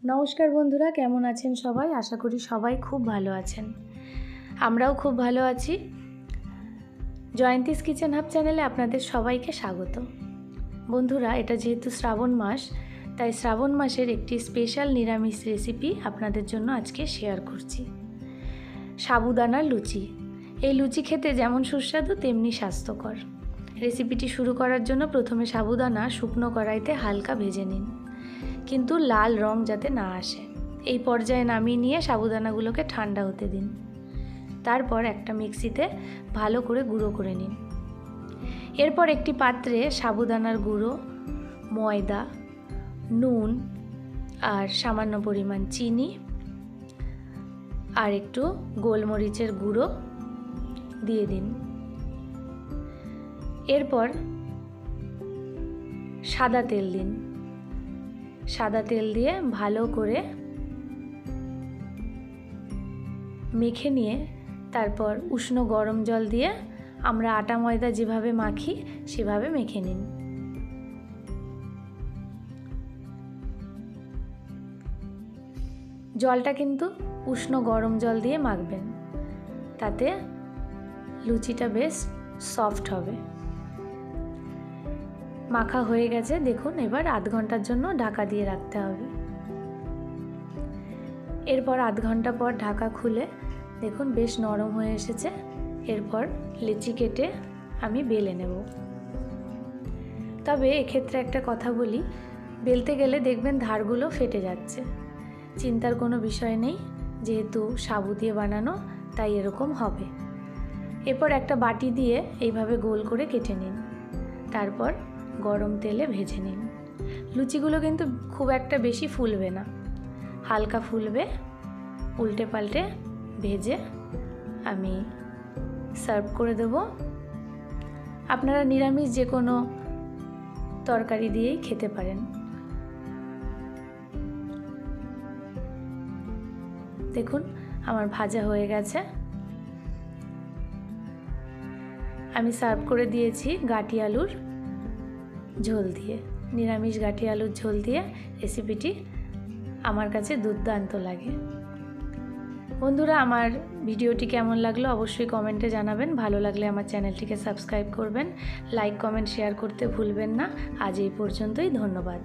নমস্কার বন্ধুরা, কেমন আছেন সবাই? আশা করি সবাই খুব ভালো আছেন। আমরাও খুব ভালো আছি। জয়ন্তীস কিচেন হাব চ্যানেলে আপনাদের সবাইকে স্বাগত। বন্ধুরা, এটা যেহেতু শ্রাবণ মাস, তাই শ্রাবণ মাসের একটি স্পেশাল নিরামিষ রেসিপি আপনাদের জন্য আজকে শেয়ার করছি। সাবুদানার লুচি। এই লুচি খেতে যেমন সুস্বাদু তেমনি স্বাস্থ্যকর। রেসিপিটি শুরু করার জন্য প্রথমে সাবুদানা শুকনো কড়াইতে হালকা ভেজে নিন, কিন্তু লাল রং যাতে না আসে। এই পর্যায়ে নামিয়ে নিয়ে সাবুদানাগুলোকে ঠান্ডা হতে দিন। তারপর একটা মিক্সিতে ভালো করে গুঁড়ো করে নিন। এরপর একটি পাত্রে সাবুদানার গুঁড়ো, ময়দা, নুন আর সামান্য পরিমাণ চিনি আর একটু গোলমরিচের গুঁড়ো দিয়ে দিন। এরপর সাদা তেল দিন। সাদা তেল দিয়ে ভালো করে মেখে নিয়ে তারপর উষ্ণ গরম জল দিয়ে আমরা আটা ময়দা যেভাবে মাখি সেভাবে মেখে নিন। জলটা কিন্তু উষ্ণ গরম জল দিয়ে মাখবেন, তাতে লুচিটা বেশ সফট হবে। মাখা হয়ে গেছে, দেখুন। এবার আধ ঘন্টার জন্য ঢাকা দিয়ে রাখতে হবে। এরপর আধ ঘন্টা পর ঢাকা খুলে দেখুন বেশ নরম হয়ে এসেছে। এরপর লিচি কেটে আমি বেলে নেব। তবে এক্ষেত্রে একটা কথা বলি, বেলতে গেলে দেখবেন ধারগুলো ফেটে যাচ্ছে। চিন্তার কোনো বিষয় নেই, যেহেতু সাবু দিয়ে বানানো তাই এরকম হবে। এরপর একটা বাটি দিয়ে এইভাবে গোল করে কেটে নিন, তারপর গরম তেলে ভেজে নিন। লুচিগুলো কিন্তু খুব একটা বেশি ফুলবে না, হালকা ফুলবে। উল্টে পাল্টে ভেজে আমি সার্ভ করে দেব। আপনারা নিরামিষ যে কোনো তরকারি দিয়েই খেতে পারেন। দেখুন আমার ভাজা হয়ে গেছে। আমি সার্ভ করে দিয়েছি গাঁটি আলুর ঝোল দিয়ে। নিরামিষ গাঁটি আলুর ঝোল দিয়ে রেসিপিটি আমার কাছে দুর্দান্ত লাগে। বন্ধুরা, আমার ভিডিওটি কেমন লাগলো অবশ্যই কমেন্টে জানাবেন। ভালো লাগলে আমার চ্যানেলটিকে সাবস্ক্রাইব করবেন, লাইক কমেন্ট শেয়ার করতে ভুলবেন না। আজ এই পর্যন্তই, ধন্যবাদ।